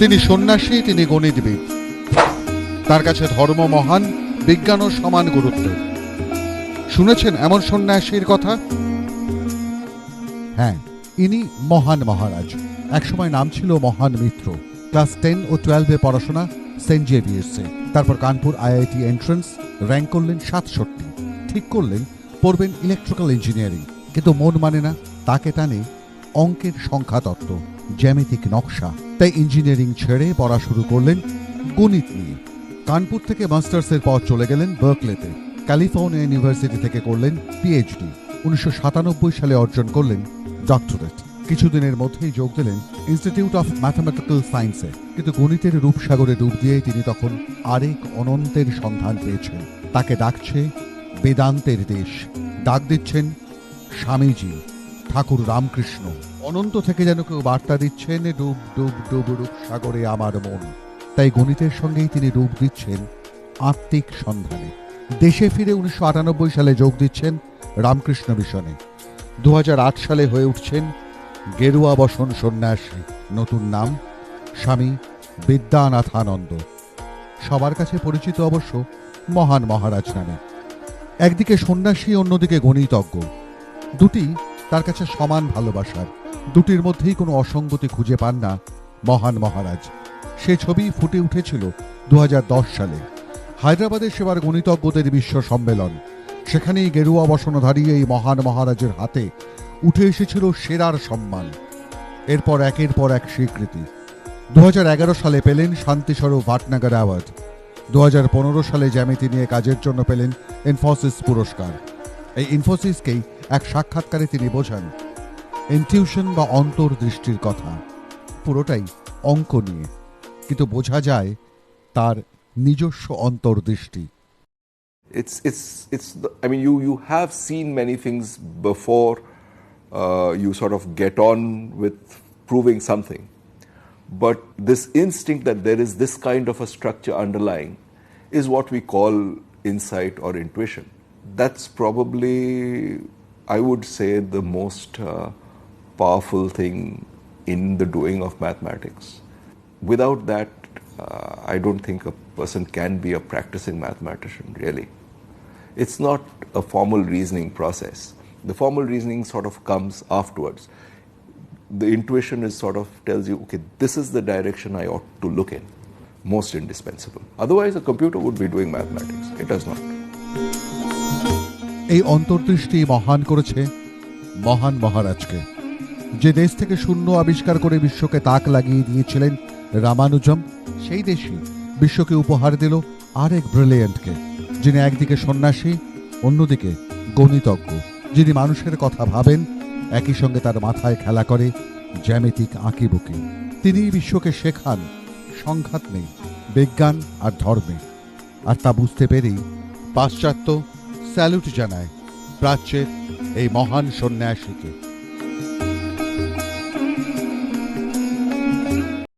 তিনি সন্ন্যাসী, তিনি গণিতবিদ। তার কাছে ধর্ম মহান, বিজ্ঞানও সমান গুরুত্ব। শুনেছেন এমন সন্ন্যাসীর কথা? হ্যাঁ, ইনি মহান মহারাজ। একসময় নাম ছিল মহান মিত্র। ক্লাস 10 ও 12-এ পড়াশোনা সেন্ট জেভিয়ার্সে, তারপর কানপুর আইআইটি এন্ট্রান্স, র্যাঙ্ক করলেন 67। ঠিক করলেন পড়বেন ইলেকট্রিক্যাল ইঞ্জিনিয়ারিং, কিন্তু মন মানে না, তাকে টানে অঙ্কের সংখ্যাতত্ত্ব, জ্যামিতিক নকশা। তাই ইঞ্জিনিয়ারিং ছেড়ে পড়া শুরু করলেন গণিত নিয়ে। কানপুর থেকে মাস্টার্সের পর চলে গেলেন বার্কলেতে। ক্যালিফোর্নিয়া ইউনিভার্সিটি থেকে করলেন পিএইচডি। 1997 সালে অর্জন করলেন ডক্টরেট। কিছুদিনের মধ্যেই যোগ দিলেন ইনস্টিটিউট অফ ম্যাথামেটিক্যাল সায়েন্সে। কিন্তু গণিতের রূপসাগরে ডুব দিয়ে তিনি তখন আরেক অনন্তের সন্ধান পেয়েছেন। তাকে ডাকছে বেদান্তের দেশ, ডাক দিচ্ছেন স্বামীজি, ঠাকুর রামকৃষ্ণ। অনন্ত থেকে যেন কেউ বার্তা দিচ্ছেন, ডুব ডুব ডুব রূপসাগরে আমার মন। তাই গণিতের সঙ্গেই তিনি রূপ দিচ্ছেন আত্মিক সন্ধানে। দেশে ফিরে 1998 সালে যোগ দিচ্ছেন রামকৃষ্ণ মিশনে। 2008 সালে হয়ে উঠছেন গেরুয়া বসন সন্ন্যাসী। নতুন নাম স্বামী বিদ্যানাথানন্দ। সবার কাছে পরিচিত অবশ্য মহান মহারাজ নামে। একদিকে সন্ন্যাসী, অন্যদিকে গণিতজ্ঞ। দুটি তার কাছে সমান ভালোবাসার। দুটির মধ্যেই কোনো অসঙ্গতি খুঁজে পান না মহান মহারাজ। সে ছবি ফুটে উঠেছিল 2010 সালে হায়দ্রাবাদে সেবার গণিতজ্ঞদের বিশ্ব সম্মেলন। সেখানেই গেরুয়া বসনধারী এই মহান মহারাজের হাতে উঠে এসেছিল সেরার সম্মান। এরপর একের পর এক স্বীকৃতি। 2011 সালে পেলেন শান্তিস্বরূপ ভাটনাগর অ্যাওয়ার্ড। 2015 সালে জ্যামিতি নিয়ে কাজের জন্য পেলেন ইনফোসিস পুরস্কার। এই ইনফোসিসকেই এক সাক্ষাৎকারে তিনি বোঝান ইনটিউশন বা অন্তর্দৃষ্টির কথা। পুরোটাই অঙ্ক নিয়ে, কিন্তু বোঝা যায় তার নিজস্ব অন্তর্দৃষ্টি। I mean, you have seen many things before you sort of get on with proving something. But this instinct that there is this kind of a structure underlying is what we call insight or intuition. That's probably, I would say, the most powerful thing in the doing of mathematics. Without that, I don't think a person can be a practicing mathematician, really. It's not a formal reasoning process. The formal reasoning sort of comes afterwards. The intuition is sort of tells you, okay, this is the direction I ought to look in. Most indispensable. Otherwise, a computer would be doing mathematics. It does not. এই অন্তর্দৃষ্টি মহান করেছে মহান মহারাজকে। যে দেশ থেকে শূন্য আবিষ্কার করে বিশ্বকে তাক লাগিয়ে দিয়েছিলেন রামানুজম, সেই দেশই বিশ্বকে উপহার দিল আরেক ব্রিলিয়েন্টকে, যিনি একদিকে সন্ন্যাসী, অন্যদিকে গণিতজ্ঞ, যিনি মানুষের কথা ভাবেন, একই সঙ্গে তার মাথায় খেলা করে জ্যামিতিক আঁকিবুকি। তিনিই বিশ্বকে শেখান সংঘাত নেই বিজ্ঞান আর ধর্মে। আর তা বুঝতে পেরেই পাশ্চাত্য স্যালুট জানায় প্রাচ্যের এই মহান সন্ন্যাসীকে।